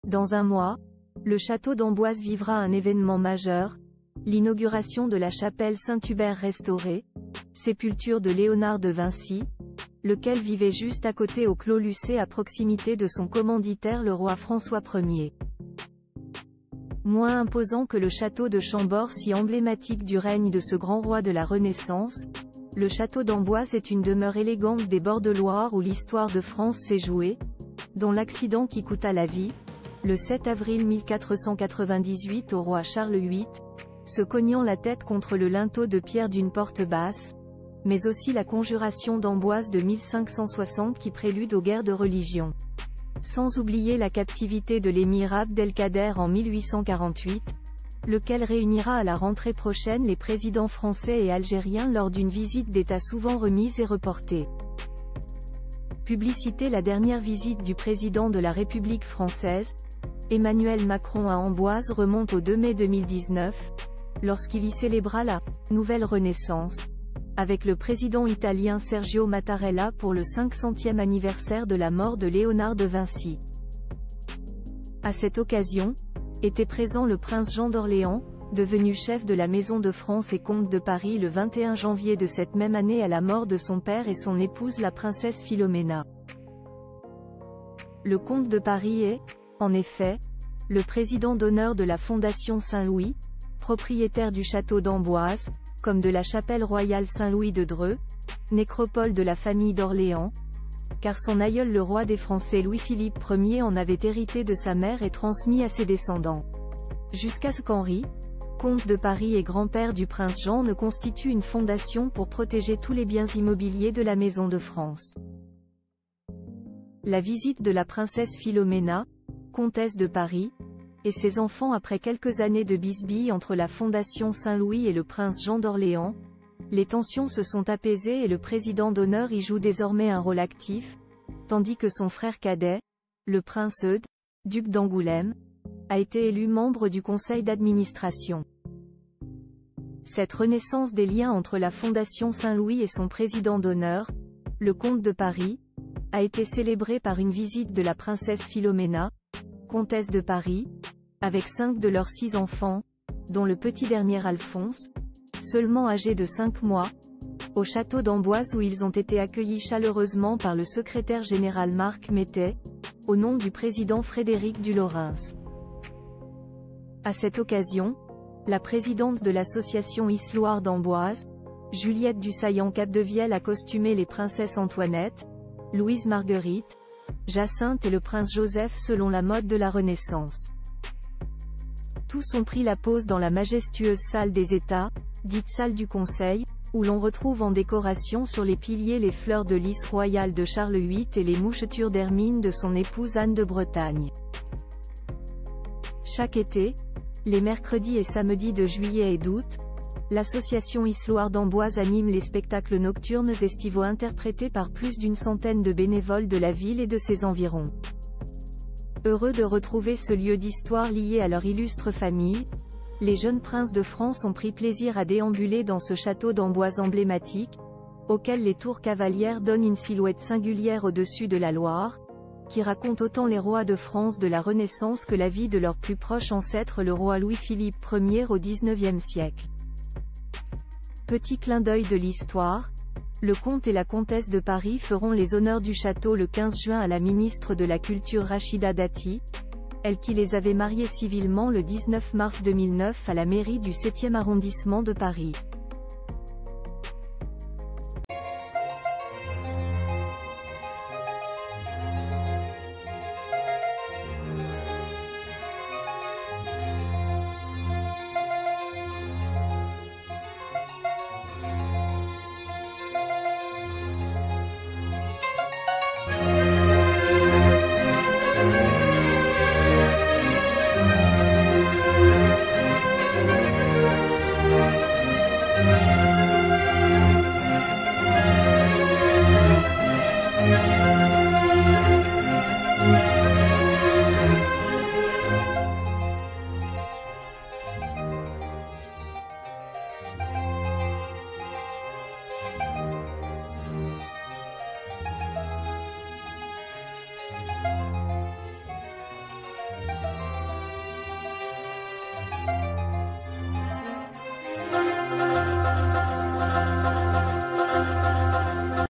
Dans un mois, le château d'Amboise vivra un événement majeur, l'inauguration de la chapelle Saint-Hubert restaurée, sépulture de Léonard de Vinci, lequel vivait juste à côté au Clos Lucé à proximité de son commanditaire le roi François Ier. Moins imposant que le château de Chambord si emblématique du règne de ce grand roi de la Renaissance, le château d'Amboise est une demeure élégante des bords de Loire où l'histoire de France s'est jouée, dont l'accident qui coûta la vie, le 7 avril 1498 au roi Charles VIII, se cognant la tête contre le linteau de pierre d'une porte basse, mais aussi la conjuration d'Amboise de 1560 qui prélude aux guerres de religion. Sans oublier la captivité de l'émir Abd-el-Kader en 1848, lequel réunira à la rentrée prochaine les présidents français et algériens lors d'une visite d'État souvent remise et reportée. Publicité. La dernière visite du président de la République française, Emmanuel Macron à Amboise remonte au 2 mai 2019, lorsqu'il y célébra la « Nouvelle Renaissance », avec le président italien Sergio Mattarella pour le 500e anniversaire de la mort de Léonard de Vinci. À cette occasion, était présent le prince Jean d'Orléans, devenu chef de la Maison de France et comte de Paris le 21 janvier de cette même année à la mort de son père et son épouse la princesse Philomena. Le comte de Paris est, en effet, le président d'honneur de la Fondation Saint-Louis, propriétaire du château d'Amboise, comme de la chapelle royale Saint-Louis de Dreux, nécropole de la famille d'Orléans, car son aïeul le roi des Français Louis-Philippe Ier en avait hérité de sa mère et transmis à ses descendants. Jusqu'à ce qu'Henri, comte de Paris et grand-père du prince Jean ne constitue une fondation pour protéger tous les biens immobiliers de la Maison de France. La visite de la princesse Philomena, comtesse de Paris, et ses enfants après quelques années de bisbille entre la Fondation Saint-Louis et le prince Jean d'Orléans, les tensions se sont apaisées et le président d'honneur y joue désormais un rôle actif, tandis que son frère cadet, le prince Eudes, duc d'Angoulême, a été élu membre du conseil d'administration. Cette renaissance des liens entre la Fondation Saint-Louis et son président d'honneur, le comte de Paris, a été célébrée par une visite de la princesse Philomena, comtesse de Paris, avec 5 de leurs 6 enfants, dont le petit dernier Alphonse, seulement âgé de 5 mois, au château d'Amboise où ils ont été accueillis chaleureusement par le secrétaire général Marc Mettet, au nom du président Frédéric Dulorens. À cette occasion, la présidente de l'association Isloire d'Amboise, Juliette Dussaillant-Capdevielle a costumé les princesses Antoinette, Louise Marguerite, Jacinthe et le prince Joseph selon la mode de la Renaissance. Tous ont pris la pose dans la majestueuse salle des États, dite salle du Conseil, où l'on retrouve en décoration sur les piliers les fleurs de lys royales de Charles VIII et les mouchetures d'hermine de son épouse Anne de Bretagne. Chaque été, les mercredis et samedis de juillet et d'août, l'association Isloire d'Amboise anime les spectacles nocturnes estivaux interprétés par plus d'une centaine de bénévoles de la ville et de ses environs. Heureux de retrouver ce lieu d'histoire lié à leur illustre famille, les jeunes princes de France ont pris plaisir à déambuler dans ce château d'Amboise emblématique, auquel les tours cavalières donnent une silhouette singulière au-dessus de la Loire, qui raconte autant les rois de France de la Renaissance que la vie de leur plus proche ancêtre le roi Louis-Philippe Ier au XIXe siècle. Petit clin d'œil de l'histoire, le comte et la comtesse de Paris feront les honneurs du château le 15 juin à la ministre de la Culture Rachida Dati, elle qui les avait mariés civilement le 19 mars 2009 à la mairie du 7e arrondissement de Paris.